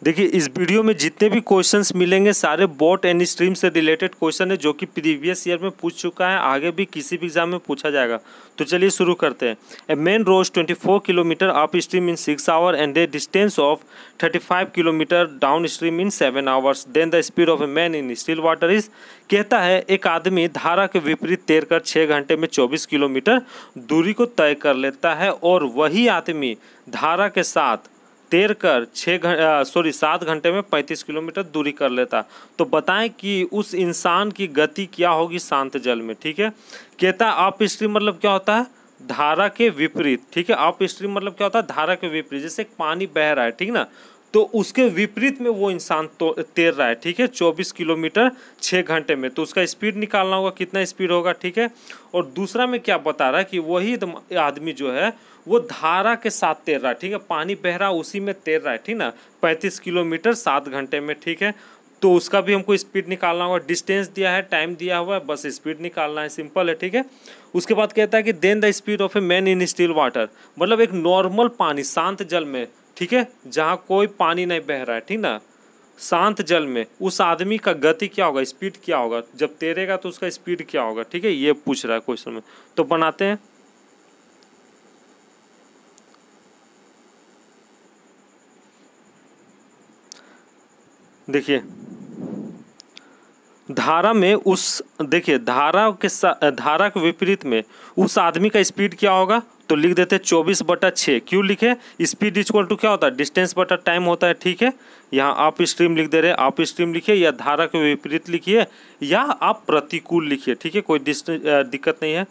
देखिए इस वीडियो में जितने भी क्वेश्चंस मिलेंगे सारे बोट एंड स्ट्रीम से रिलेटेड क्वेश्चन है जो कि प्रीवियस ईयर में पूछ चुका है, आगे भी किसी भी एग्जाम में पूछा जाएगा। तो चलिए शुरू करते हैं। A man rows 24 kilometre up stream in 6 hour and a distance of 35 kilometre down stream in 7 hours, then the speed of a man in still water is. कहता है एक आदमी धारा के विपरीत तैरकर 6 घंटे में 24 किलोमीटर दूरी को तय कर लेता है और वही आदमी धारा के साथ तैर कर 7 घंटे में 35 किलोमीटर दूरी कर लेता। तो बताएं कि उस इंसान की गति क्या होगी शांत जल में। ठीक है, कहता है अप स्ट्रीम मतलब क्या होता है, धारा के विपरीत। ठीक है, अप स्ट्रीम मतलब क्या होता है, धारा के विपरीत। जैसे पानी बह रहा है, ठीक ना, तो उसके विपरीत में वो इंसान तो तैर रहा है। ठीक है, 24 किलोमीटर 6 घंटे में, तो उसका स्पीड निकालना होगा, कितना स्पीड होगा। ठीक है, और दूसरा में क्या बता रहा है कि वही आदमी जो है वो धारा के साथ तैर रहा है। ठीक है, पानी बह रहा है उसी में तैर रहा है। ठीक ना, 35 किलोमीटर 7 घंटे में। ठीक है, तो उसका भी हमको स्पीड निकालना होगा। डिस्टेंस दिया है, टाइम दिया हुआ है, बस स्पीड निकालना है, सिंपल है। ठीक है, उसके बाद कहता है कि then the speed of a man in still water, मतलब एक नॉर्मल पानी शांत जल में, ठीक है, जहाँ कोई पानी नहीं बह रहा है, ठीक ना, शांत जल में उस आदमी का गति क्या होगा, स्पीड क्या होगा, जब तैरेगा तो उसका स्पीड क्या होगा। ठीक है, ये पूछ रहा है क्वेश्चन में। तो बनाते हैं। देखिए धारा में उस, देखिए धारा के विपरीत में उस आदमी का स्पीड क्या होगा, तो लिख देते 24/6। क्यों लिखे, स्पीड इक्वल टू क्या होता है, डिस्टेंस बटा टाइम होता है। ठीक है, यहाँ आप स्ट्रीम लिख दे रहे हैं, आप स्ट्रीम लिखिए या धारा के विपरीत लिखिए या आप प्रतिकूल लिखिए। ठीक है, कोई दिक्कत नहीं है।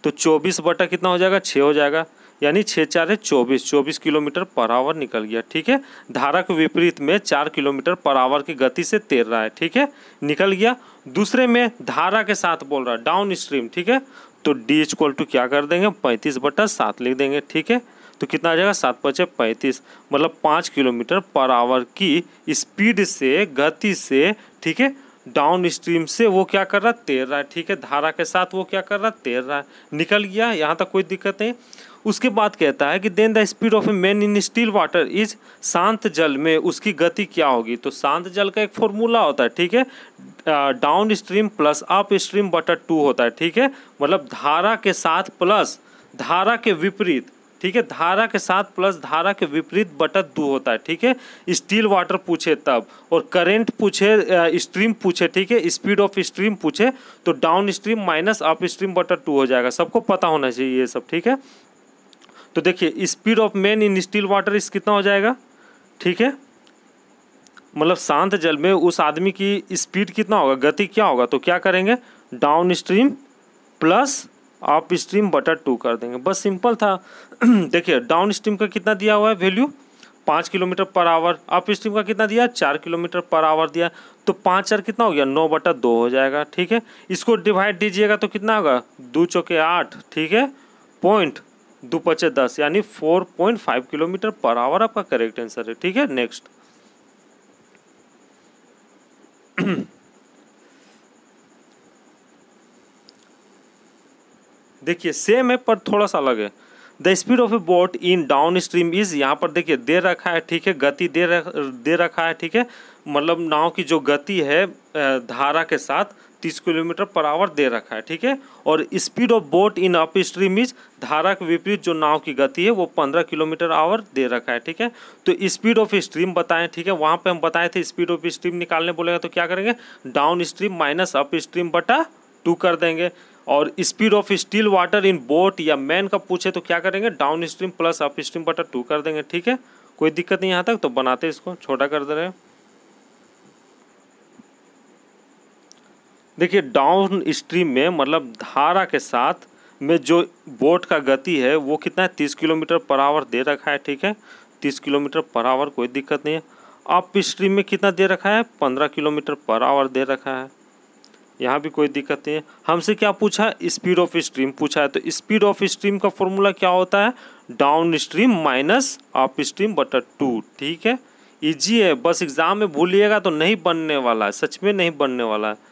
तो 24 बटा कितना हो जाएगा, 6 हो जाएगा, यानी 6 4 24, 24 किलोमीटर पर आवर निकल गया। ठीक है, धारा के विपरीत में 4 किलोमीटर पर आवर की गति से तैर रहा है। ठीक है, निकल गया। दूसरे में धारा के साथ बोल रहा है डाउन स्ट्रीम। ठीक है, तो डी इक्वल टू क्या कर देंगे, 35/7 लिख देंगे। ठीक है, तो कितना आ जाएगा, 7×5 = 35, मतलब 5 किलोमीटर पर आवर की स्पीड से, गति से, ठीक है, डाउन स्ट्रीम से वो क्या कर रहा है, तैर रहा है। ठीक है, धारा के साथ वो क्या कर रहा है, तैर रहा है। निकल गया, यहाँ तक कोई दिक्कत नहीं। उसके बाद कहता है कि then the speed of a man in still water is, शांत जल में उसकी गति क्या होगी। तो शांत जल का एक फॉर्मूला होता है। ठीक है, down stream plus up stream बटा 2 होता है। ठीक है, मतलब धारा के साथ प्लस धारा के विपरीत। ठीक है, धारा के साथ प्लस धारा के विपरीत बटा 2 होता है। ठीक है, स्टील वाटर पूछे तब, और करंट पूछे, स्ट्रीम पूछे, ठीक है, स्पीड ऑफ स्ट्रीम पूछे तो down stream minus up stream बटा 2 हो जाएगा। सबको पता होना चाहिए ये सब। ठीक है, तो देखिए speed of man in still water इस कितना हो जाएगा। ठीक है, मतलब शांत जल में उस आदमी की स्पीड कितना होगा, गति क्या होगा, तो क्या करेंगे, down stream plus up stream बटा 2 कर देंगे, बस सिंपल था। देखिए डाउन स्ट्रीम का कितना दिया हुआ है value, 5 kilometre per our, up stream का कितना दिया, 4 किलोमीटर पर आवर दिया, तो 5 4 कितना हो गया, 9/2 हो जाएगा। ठीक है, इसको डिवाइड दीजिएगा तो कितना होगा, 2 चौके 8, ठीक है, पॉइंट 2 5 10, यानी 4.5 किलोमीटर पर आवर आपका करेक्ट आंसर है। ठीक है, नेक्स्ट। देखिए सेम है पर थोड़ा सा अलग है। The speed of A boat in down stream is, यहाँ पर देखिए दे रखा है। ठीक है, गति दे रखा है। ठीक है, मतलब नाव की जो गति है धारा के साथ 30 किलोमीटर पर आवर दे रखा है। ठीक है, और speed of boat in up stream is, धारा के विपरीत जो नाव की गति है वो 15 किलोमीटर आवर दे रखा है। ठीक है, तो स्पीड ऑफ स्ट्रीम बताएं। ठीक है, वहाँ पे हम बताए थे स्पीड ऑफ स्ट्रीम निकालने बोलेगा तो क्या करेंगे, down stream minus up stream बटा 2 कर देंगे। और speed of still water in boat या मैन का पूछे तो क्या करेंगे, down stream plus up stream बटा 2 कर देंगे। ठीक है, कोई दिक्कत नहीं यहाँ तक। तो बनाते इसको, छोटा कर दे रहे हैं। देखिए डाउन स्ट्रीम में मतलब धारा के साथ में जो बोट का गति है वो कितना है, 30 किलोमीटर पर आवर दे रखा है। ठीक है, 30 किलोमीटर पर आवर, कोई दिक्कत नहीं है। अप स्ट्रीम में कितना दे रखा है, 15 किलोमीटर पर आवर दे रखा है, यहाँ भी कोई दिक्कत नहीं है। हमसे क्या पूछा, स्पीड ऑफ स्ट्रीम पूछा है, तो स्पीड ऑफ स्ट्रीम का फॉर्मूला क्या होता है, down stream minus up stream बटा 2। ठीक है, इजी है, बस एग्जाम में भूलिएगा तो नहीं बनने वाला है, सच में नहीं बनने वाला है।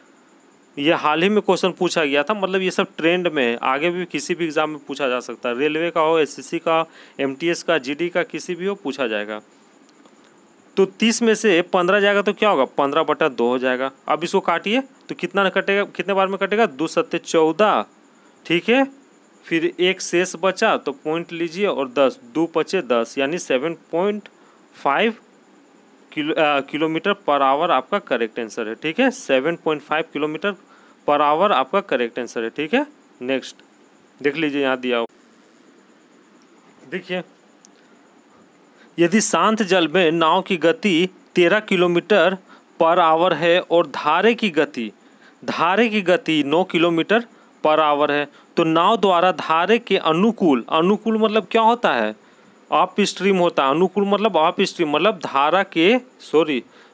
ये हाल ही में क्वेश्चन पूछा गया था, मतलब ये सब ट्रेंड में है, आगे भी किसी भी एग्जाम में पूछा जा सकता है, रेलवे का हो, एसएससी का, एमटीएस का, जीडी का, किसी भी हो पूछा जाएगा। तो 30 में से 15 जाएगा तो क्या होगा, 15/2 हो जाएगा। अब इसको काटिए तो कितना कटेगा, कितने बार में कटेगा, 2 सत्ते 14, ठीक है। फिर एक शेष बचा तो पॉइंट लीजिए और 10, 2 पचे 10, यानी 7.5 किलोमीटर पर आवर आपका करेक्ट आंसर है, ठीक है। 7.5 किलोमीटर पर आवर आपका करेक्ट आंसर है, ठीक है। नेक्स्ट देख लीजिए, यहाँ दिया हो, देखिए, यदि शांत जल में नाव की गति 13 किलोमीटर पर आवर है और धारे की गति 9 किलोमीटर पर आवर है, तो नाव द्वारा धारे के अनुकूल मतलब क्या होता है, अप स्ट्रीम होता है। अनुकूल मतलब अप स्ट्रीम, मतलब धारा के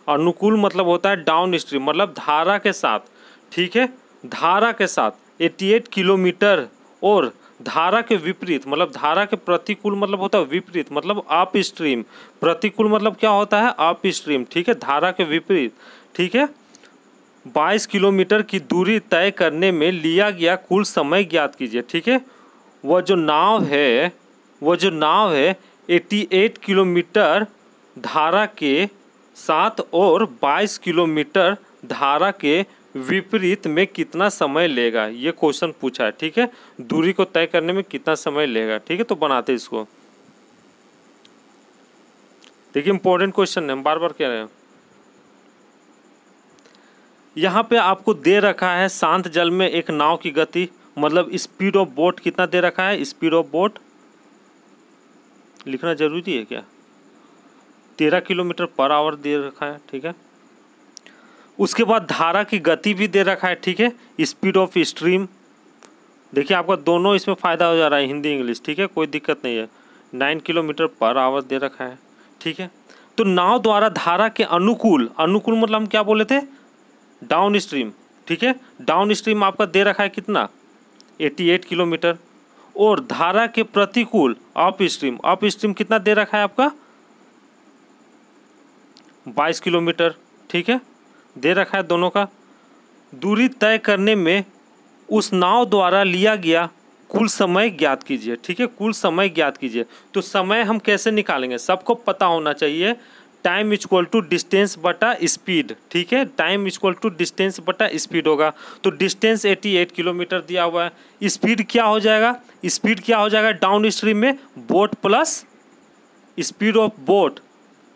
अनुकूल मतलब होता है डाउन स्ट्रीम, मतलब धारा के साथ, ठीक है, धारा के साथ 88 किलोमीटर, और धारा के विपरीत मतलब धारा के प्रतिकूल मतलब होता है विपरीत, मतलब अप स्ट्रीम। प्रतिकूल मतलब क्या होता है, अप स्ट्रीम, ठीक है, धारा के विपरीत, ठीक है। 22 किलोमीटर की दूरी तय करने में लिया गया कुल समय ज्ञात कीजिए, ठीक है। वह जो नाव है 88 किलोमीटर धारा के साथ और 22 किलोमीटर धारा के विपरीत में कितना समय लेगा, ये क्वेश्चन पूछा है, ठीक है। दूरी को तय करने में कितना समय लेगा, ठीक है। तो बनाते इसको, देखिए इंपॉर्टेंट क्वेश्चन है, हम बार बार कह रहे हैं। यहाँ पे आपको दे रखा है शांत जल में एक नाव की गति, मतलब स्पीड ऑफ बोट कितना दे रखा है, स्पीड ऑफ बोट लिखना जरूरी है क्या, 13 किलोमीटर पर आवर दे रखा है, ठीक है। उसके बाद धारा की गति भी दे रखा है, ठीक है, स्पीड ऑफ स्ट्रीम। देखिए आपका दोनों इसमें फ़ायदा हो जा रहा है, हिंदी इंग्लिश, ठीक है, कोई दिक्कत नहीं है। 9 किलोमीटर पर आवर दे रखा है, ठीक है। तो नाव द्वारा धारा के अनुकूल मतलब हम क्या बोले थे, डाउन स्ट्रीम, ठीक है। डाउन स्ट्रीम आपका दे रखा है कितना, 88 किलोमीटर, और धारा के प्रतिकूल अप स्ट्रीम कितना दे रखा है आपका, 22 किलोमीटर, ठीक है, दे रखा है दोनों का। दूरी तय करने में उस नाव द्वारा लिया गया कुल समय ज्ञात कीजिए, ठीक है, कुल समय ज्ञात कीजिए। तो समय हम कैसे निकालेंगे, सबको पता होना चाहिए, टाइम इक्वल टू डिस्टेंस बटा स्पीड, ठीक है, टाइम इक्वल टू डिस्टेंस बटा स्पीड होगा। तो डिस्टेंस 88 किलोमीटर दिया हुआ है, स्पीड क्या हो जाएगा, डाउन स्ट्रीम में boat plus speed of boat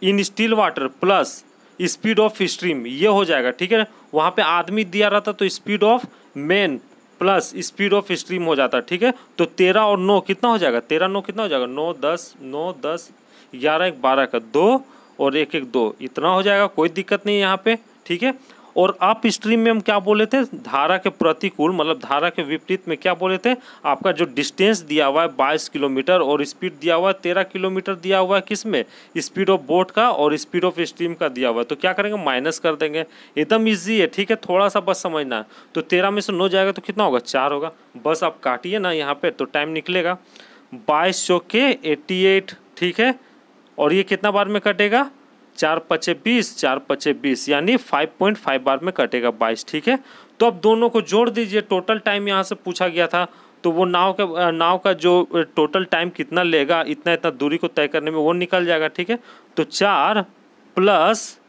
in still water plus speed of stream, ये हो जाएगा, ठीक है। वहाँ पे आदमी दिया रहता तो speed of man plus speed of stream हो जाता, ठीक है। तो 13 और 9 कितना हो जाएगा, 13 9 कितना हो जाएगा, 9 10 11 1 12 का 2 और 1 1 2, इतना हो जाएगा, कोई दिक्कत नहीं है यहाँ पे, ठीक है। और अप स्ट्रीम में हम क्या बोले थे, धारा के प्रतिकूल मतलब धारा के विपरीत में क्या बोले थे, आपका जो डिस्टेंस दिया हुआ है 22 किलोमीटर और स्पीड दिया हुआ है 13 किलोमीटर दिया हुआ है, किस में, स्पीड ऑफ बोट का और स्पीड ऑफ स्ट्रीम का दिया हुआ है। तो क्या करेंगे, माइनस कर देंगे, एकदम ईजी है, ठीक है, थोड़ा सा बस समझना है। तो 13 में से 9 जाएगा तो कितना होगा, 4 होगा, बस आप काटिए ना यहाँ पे तो टाइम निकलेगा। 22 चौके 88, ठीक है, और ये कितना बार में कटेगा, 4 पचे 20, 4 पचे 20, यानी 5.5 बार में कटेगा 22, ठीक है। तो अब दोनों को जोड़ दीजिए, टोटल टाइम यहाँ से पूछा गया था, तो वो नाव का जो टोटल टाइम कितना लेगा इतना दूरी को तय करने में, वो निकल जाएगा, ठीक है। तो 4 प्लस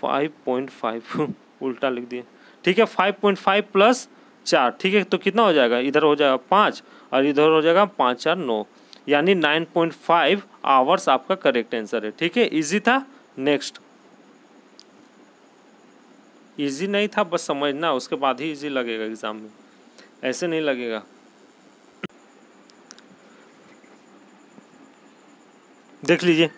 5.5 उल्टा लिख दिए, ठीक है, 5.5 प्लस 4, ठीक है, तो कितना हो जाएगा, इधर हो जाएगा 5 और इधर हो जाएगा 5 4 9, यानी 9.5 आवर्स आपका करेक्ट आंसर है, ठीक है। इजी था। नेक्स्ट, इजी नहीं था, बस समझना, उसके बाद ही इजी लगेगा एग्जाम में, ऐसे नहीं लगेगा। देख लीजिए,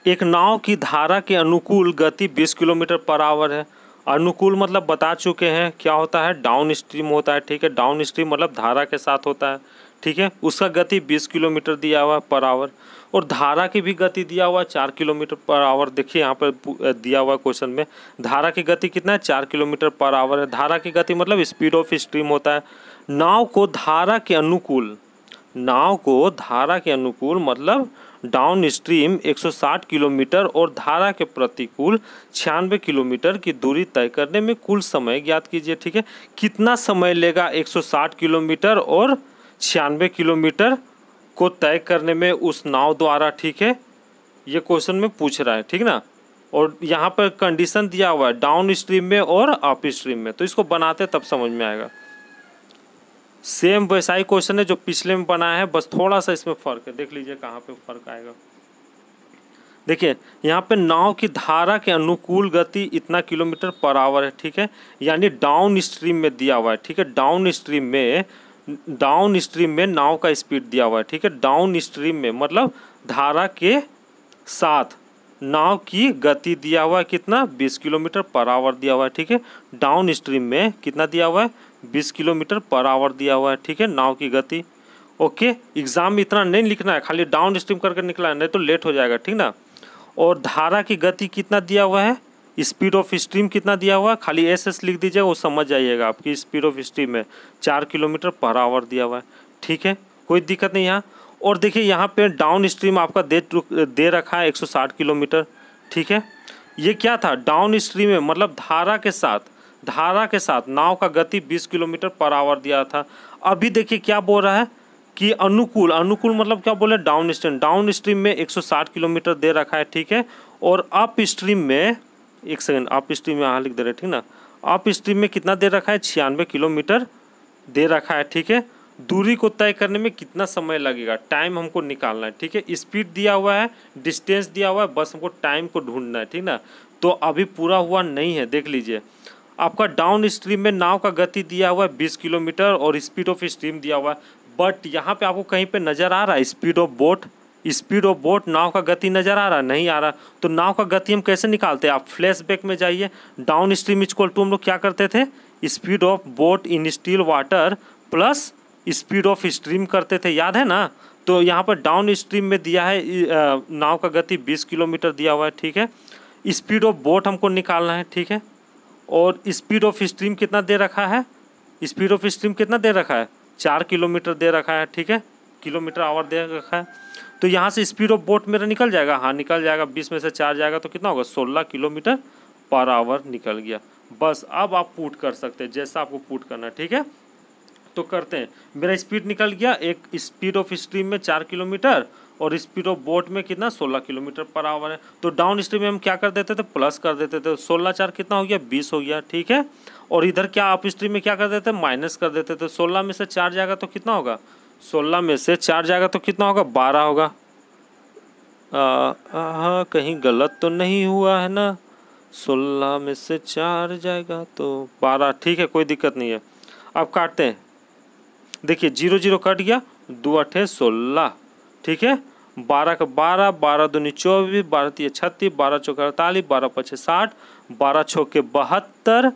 एक नाव की धारा के अनुकूल गति 20 किलोमीटर पर आवर है। अनुकूल मतलब बता चुके हैं क्या होता है, डाउन स्ट्रीम होता है, ठीक है, डाउन स्ट्रीम मतलब धारा के साथ होता है, ठीक है। उसका गति 20 किलोमीटर दिया हुआ है पर आवर, और धारा की भी गति दिया हुआ है 4 किलोमीटर पर आवर। देखिए यहाँ पर दिया हुआ क्वेश्चन में धारा की गति कितना है, 4 किलोमीटर पर आवर है। धारा की गति मतलब स्पीड ऑफ स्ट्रीम होता है। नाव को धारा के अनुकूल मतलब डाउन स्ट्रीम 160 किलोमीटर और धारा के प्रतिकूल 96 किलोमीटर की दूरी तय करने में कुल समय ज्ञात कीजिए, ठीक है। कितना समय लेगा 160 किलोमीटर और 96 किलोमीटर को तय करने में उस नाव द्वारा, ठीक है, ये क्वेश्चन में पूछ रहा है, ठीक ना। और यहाँ पर कंडीशन दिया हुआ है डाउन स्ट्रीम में और अप स्ट्रीम में, तो इसको बनाते तब समझ में आएगा। सेम वैसा ही क्वेश्चन है जो पिछले में बनाया है, बस थोड़ा सा इसमें फ़र्क है। देख लीजिए कहाँ पे फ़र्क आएगा। देखिए यहाँ पे नाव की धारा के अनुकूल गति इतना किलोमीटर पर आवर है, ठीक है, यानी डाउन स्ट्रीम में दिया हुआ है, ठीक है। डाउन स्ट्रीम में नाव का स्पीड दिया हुआ है, ठीक है। डाउन स्ट्रीम में मतलब धारा के साथ नाव की गति दिया हुआ है कितना, 20 किलोमीटर पर आवर दिया हुआ है, ठीक है। डाउन स्ट्रीम में कितना दिया हुआ है, 20 किलोमीटर पर आवर दिया हुआ है, ठीक है, नाव की गति। ओके, एग्जाम में इतना नहीं लिखना है, खाली डाउन स्ट्रीम करके निकला है, नहीं तो लेट हो जाएगा, ठीक ना। और धारा की गति कितना दिया हुआ है, स्पीड ऑफ स्ट्रीम कितना दिया हुआ है, खाली एस लिख दीजिएगा, वो समझ जाइएगा। आपकी स्पीड ऑफ स्ट्रीम में 4 किलोमीटर पर आवर दिया हुआ है, ठीक है, कोई दिक्कत नहीं यहाँ। और देखिए यहाँ पे डाउन स्ट्रीम आपका दे रखा है 160 किलोमीटर, ठीक है। ये क्या था, डाउन स्ट्रीम में मतलब धारा के साथ नाव का गति 20 किलोमीटर पर आवर दिया था। अभी देखिए क्या बोल रहा है कि अनुकूल मतलब क्या बोले, डाउन स्ट्रीम में 160 किलोमीटर दे रखा है, ठीक है। और अप स्ट्रीम में, एक सेकंड, अप स्ट्रीम में यहाँ लिख दे रहे, ठीक ना। अप स्ट्रीम में कितना दे रखा है, 96 किलोमीटर दे रखा है, ठीक है। दूरी को तय करने में कितना समय लगेगा, टाइम हमको निकालना है, ठीक है। स्पीड दिया हुआ है, डिस्टेंस दिया हुआ है, बस हमको टाइम को ढूंढना है, ठीक ना। तो अभी पूरा हुआ नहीं है, देख लीजिए। आपका डाउन स्ट्रीम में नाव का गति दिया हुआ है 20 किलोमीटर और स्पीड ऑफ स्ट्रीम दिया हुआ है, बट यहाँ पे आपको कहीं पे नज़र आ रहा है स्पीड ऑफ बोट नाव का गति नज़र आ रहा है, नहीं आ रहा। तो नाव का गति हम कैसे निकालते हैं, आप फ्लैशबैक में जाइए। डाउन स्ट्रीम इक्वल टू हम लोग क्या करते थे, speed of boat in still water plus speed of stream करते थे, याद है ना। तो यहाँ पर डाउन स्ट्रीम में दिया है नाव का गति 20 किलोमीटर दिया हुआ है, ठीक है। स्पीड ऑफ बोट हमको निकालना है, ठीक है। और स्पीड ऑफ स्ट्रीम कितना दे रखा है, 4 किलोमीटर दे रखा है, ठीक है, किलोमीटर आवर दे रखा है। तो यहाँ से स्पीड ऑफ बोट मेरा निकल जाएगा, हाँ निकल जाएगा, 20 में से 4 जाएगा तो कितना होगा, 16 किलोमीटर पर आवर निकल गया। बस अब आप पुट कर सकते हैं जैसा आपको पुट करना है, ठीक है। तो करते हैं, मेरा स्पीड निकल गया, एक स्पीड ऑफ स्ट्रीम में 4 किलोमीटर और स्पीड ऑफ बोट में कितना 16 किलोमीटर पर आवर है। तो डाउन स्ट्रीम में हम क्या कर देते थे, प्लस कर देते थे, 16 4 कितना हो गया, 20 हो गया, ठीक है। और इधर क्या अप स्ट्रीम में क्या कर देते थे, माइनस कर देते थे। 16 में से 4 जाएगा तो कितना होगा, 16 में से 4 जाएगा तो कितना होगा, 12 होगा। हाँ कहीं गलत तो नहीं हुआ है ना, 16 में से 4 जाएगा तो 12, ठीक है, कोई दिक्कत नहीं है। अब काटते हैं, देखिए 0 0 कट गया, 2 8 16, ठीक है। 12 का 12, 12 दूनी 24, 12 3 36, 12 4 48, 12 5 60, 12 6 के 72,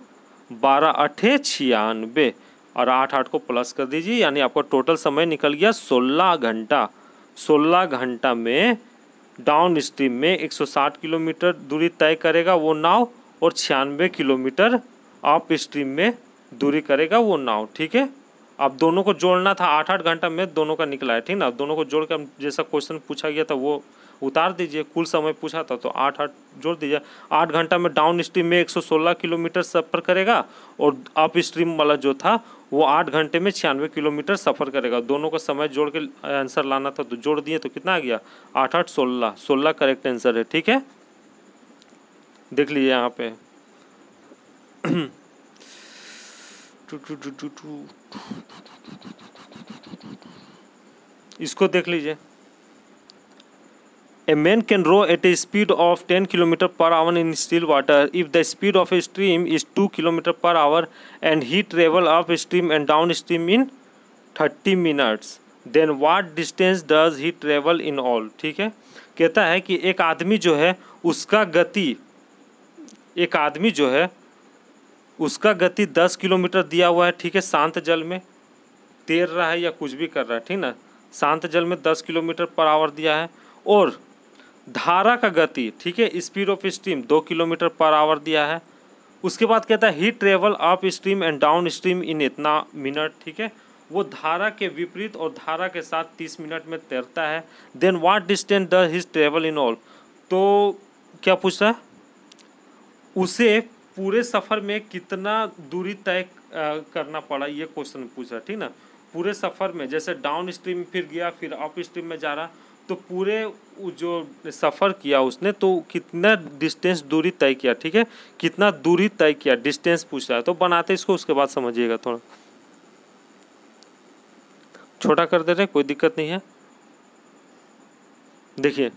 12 8 96 और 8 8 को प्लस कर दीजिए, यानी आपका टोटल समय निकल गया 16 घंटा। 16 घंटा में डाउन स्ट्रीम में 160 किलोमीटर दूरी तय करेगा वो नाव और 96 किलोमीटर अप स्ट्रीम में दूरी करेगा वो नाव, ठीक है। अब दोनों को जोड़ना था, 8 8 घंटा में दोनों का निकला है, ठीक ना। दोनों को जोड़ के हम जैसा क्वेश्चन पूछा गया था वो उतार दीजिए, कुल समय पूछा था तो 8 8 जोड़ दीजिए। 8 घंटा में डाउन स्ट्रीम में 116 किलोमीटर सफ़र करेगा और अप स्ट्रीम वाला जो था वो 8 घंटे में 96 किलोमीटर सफ़र करेगा। दोनों का समय जोड़ के आंसर लाना था तो जोड़ दिए, तो कितना आ गया 8 8 16, 16 करेक्ट आंसर है, ठीक है। देख लीजिए यहाँ पे इसको देख लीजिए। A man can row at a speed of 10 km per hour in still water if the speed of a stream is 2 km per hour and he travel upstream and downstream in 30 minutes. Then what distance does he travel in all? ठीक है, कहता है कि एक आदमी जो है उसका गति 10 किलोमीटर दिया हुआ है, ठीक है। शांत जल में तैर रहा है या कुछ भी कर रहा है, ठीक ना। शांत जल में 10 किलोमीटर पर आवर दिया है और धारा का गति, ठीक है, speed of stream 2 kilometre per hour दिया है। उसके बाद कहता है he travel upstream and down stream in इतना मिनट, ठीक है। वो धारा के विपरीत और धारा के साथ 30 मिनट में तैरता है। Then what distance does his travel in all, तो क्या पूछ रहा है, उसे पूरे सफ़र में कितना दूरी तय करना पड़ा, ये क्वेश्चन पूछ रहा है, ठीक ना। पूरे सफ़र में जैसे डाउन स्ट्रीम फिर गया फिर अप स्ट्रीम में जा रहा, तो पूरे जो सफ़र किया उसने तो कितना डिस्टेंस दूरी तय किया, ठीक है, कितना दूरी तय किया, डिस्टेंस पूछ रहा है। तो बनाते इसको, उसके बाद समझिएगा, थोड़ा छोटा कर दे रहे, कोई दिक्कत नहीं है। देखिए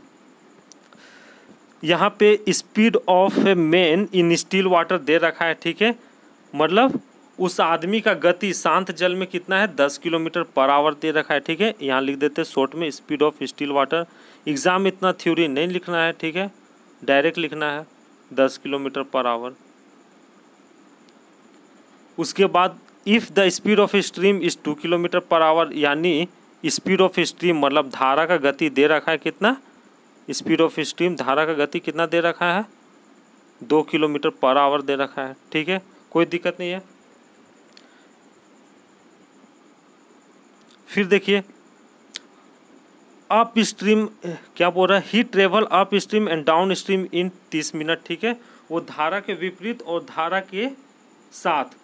यहाँ पे speed of a man in still water दे रखा है, ठीक है, मतलब उस आदमी का गति शांत जल में कितना है, 10 किलोमीटर पर आवर दे रखा है, ठीक है। यहाँ लिख देते हैं शॉर्ट में speed of still water. Exam में इतना थ्योरी नहीं लिखना है, ठीक है, डायरेक्ट लिखना है 10 किलोमीटर पर आवर। उसके बाद if the speed of stream is 2 kilometre per our, यानी स्पीड ऑफ स्ट्रीम मतलब धारा का गति दे रखा है कितना, स्पीड ऑफ स्ट्रीम धारा का गति कितना दे रखा है, 2 किलोमीटर पर आवर दे रखा है, ठीक है, कोई दिक्कत नहीं है। फिर देखिए अप स्ट्रीम क्या बोल रहा है, he travel upstream and down stream in 30 minute, ठीक है, वो धारा के विपरीत और धारा के साथ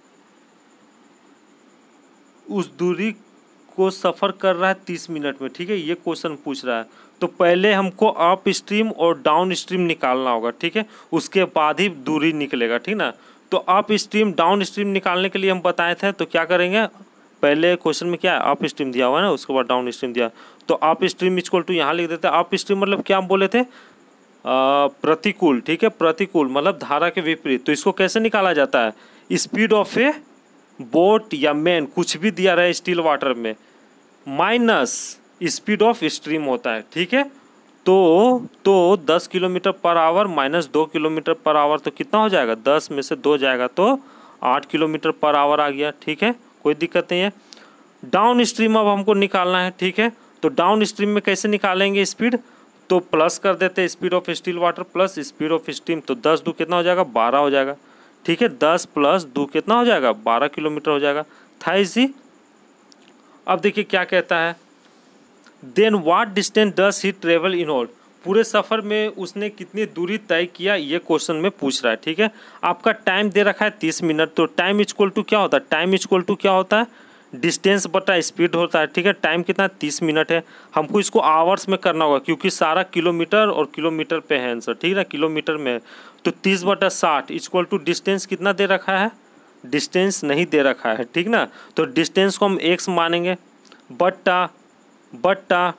उस दूरी को सफ़र कर रहा है 30 मिनट में, ठीक है, ये क्वेश्चन पूछ रहा है। तो पहले हमको अप स्ट्रीम और डाउन स्ट्रीम निकालना होगा, ठीक है, उसके बाद ही दूरी निकलेगा, ठीक ना। तो अप स्ट्रीम डाउन स्ट्रीम निकालने के लिए हम बताए थे, तो क्या करेंगे, पहले क्वेश्चन में क्या है, अप स्ट्रीम दिया हुआ है ना, उसके बाद डाउन स्ट्रीम दिया, तो अप स्ट्रीम इक्वल टू यहाँ लिख देते हैं। अप स्ट्रीम मतलब क्या हम बोले थे, प्रतिकूल, ठीक है, प्रतिकूल मतलब धारा के विपरीत। तो इसको कैसे निकाला जाता है, स्पीड ऑफ ए बोट या मैन कुछ भी दिया रहे स्टिल वाटर में माइनस स्पीड ऑफ स्ट्रीम होता है, ठीक है। तो 10 kilometre per our minus 2 kilometre per our, तो कितना हो जाएगा, 10 में से 2 जाएगा तो 8 किलोमीटर पर आवर आ गया, ठीक है, कोई दिक्कत नहीं है। डाउन स्ट्रीम अब हमको निकालना है, ठीक है, तो डाउन स्ट्रीम में कैसे निकालेंगे स्पीड, तो प्लस कर देते हैं speed of still water plus speed of stream, तो 10 2 कितना हो जाएगा, 12 हो जाएगा, ठीक है, 10 प्लस 2 कितना हो जाएगा, 12 किलोमीटर हो जाएगा, था इजी। अब देखिए क्या कहता है, then what distance does he travel in all, पूरे सफ़र में उसने कितनी दूरी तय किया, ये क्वेश्चन में पूछ रहा है, ठीक है। आपका टाइम दे रखा है 30 मिनट, तो टाइम इक्वल टू क्या होता है, टाइम इक्वल टू क्या होता है, डिस्टेंस बटा स्पीड होता है, ठीक है। टाइम कितना 30 मिनट है, हमको इसको आवर्स में करना होगा क्योंकि सारा किलोमीटर और किलोमीटर पे है आंसर, ठीक है ना, किलोमीटर में। तो 30/60 इक्वल टू डिस्टेंस कितना दे रखा है, डिस्टेंस नहीं दे रखा है, ठीक ना, तो डिस्टेंस को हम x मानेंगे, बट्टा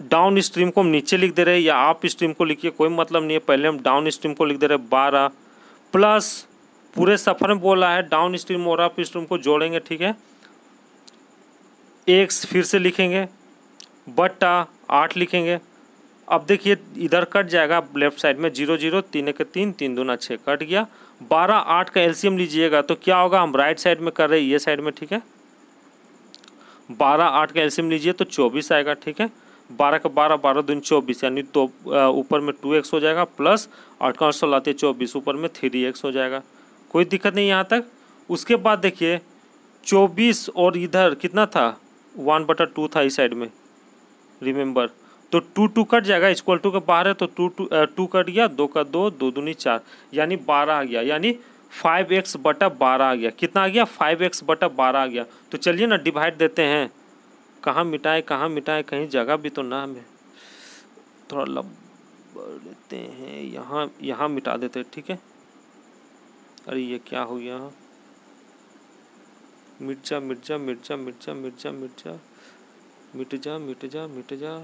डाउन स्ट्रीम को हम नीचे लिख दे रहे हैं या अप स्ट्रीम को लिखिए, कोई मतलब नहीं है, पहले हम डाउन स्ट्रीम को लिख दे रहे हैं 12 प्लस पूरे सफ़र में बोला है डाउन स्ट्रीम और अप स्ट्रीम को जोड़ेंगे, ठीक है, x फिर से लिखेंगे बट्टा 8 लिखेंगे। अब देखिए इधर कट जाएगा लेफ्ट साइड में 0 0 3 1 3 3 2 6 कट गया, 12 8 का एलसीएम लीजिएगा तो क्या होगा, हम राइट साइड में कर रहे हैं ये साइड में, ठीक है, 12 8 का एलसीएम लीजिए तो 24 आएगा, ठीक है, 12 का 12 12 दूनी 24 यानी तो ऊपर में 2x हो जाएगा प्लस 8 का 8 लाते 24 ऊपर में 3x हो जाएगा, कोई दिक्कत नहीं यहाँ तक। उसके बाद देखिए 24 और इधर कितना था 1/2 था इस साइड में, रिमेंबर, तो 2 2 कट जाएगा, इक्वल टू के बाहर है तो 2 कट गया, 2 का 2 2 दूनी 4 यानी 12 आ गया, यानी 5x/12 आ गया, कितना आ गया 5x/12 आ गया। तो चलिए ना डिवाइड देते हैं, कहाँ मिटाए कहीं जगह भी तो ना हमें, थोड़ा लब लेते हैं, यहाँ मिटा देते हैं, ठीक है। अरे ये क्या हो गया, मिर्चा मिर्चा मिर्चा मिर्चा मिर्चा मिर्चा मिट जा मिट जा मिट जा,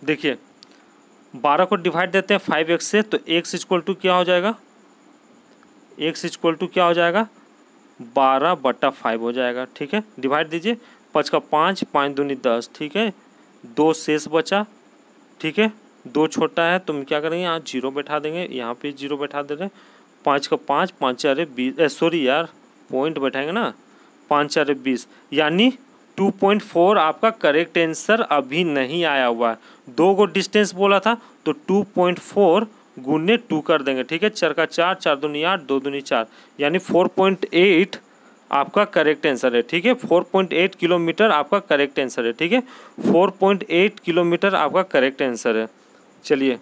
देखिए 12 को डिवाइड देते हैं 5x से, तो x इक्वल टू क्या हो जाएगा, x इक्वल टू क्या हो जाएगा 12/5 हो जाएगा, ठीक है, डिवाइड दीजिए, 5 का 5 5 दूनी 10, ठीक है, 2 शेष बचा, ठीक है, 2 छोटा है तो हम क्या करेंगे यहाँ 0 बैठा देंगे, यहाँ पे 0 बैठा दे रहे हैं, 5 का 5 5 4 20, सॉरी यार पॉइंट बैठाएंगे ना, 5 4 20 यानी 2.4 आपका करेक्ट आंसर अभी नहीं आया हुआ है। 2 को डिस्टेंस बोला था तो 2.4 गुने 2 कर देंगे, ठीक है, 4 का 4 4 दूनी 8 2 दूनी 4 यानी 4.8 आपका करेक्ट आंसर है, ठीक है, 4.8 किलोमीटर आपका करेक्ट आंसर है, ठीक है, 4.8 किलोमीटर आपका करेक्ट आंसर है। चलिए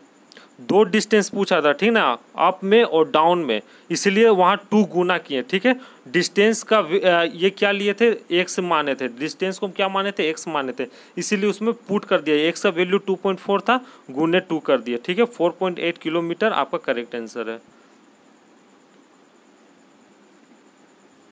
दो डिस्टेंस पूछा था, ठीक ना, अप में और डाउन में, इसलिए वहाँ 2 गुना किए, ठीक है। डिस्टेंस का ये क्या लिए थे, x माने थे, डिस्टेंस को हम क्या माने थे, x माने थे, इसीलिए उसमें पुट कर दिया, x का वैल्यू 2.4 था, गुने 2 कर दिया, ठीक है। 4.8 किलोमीटर आपका करेक्ट आंसर है।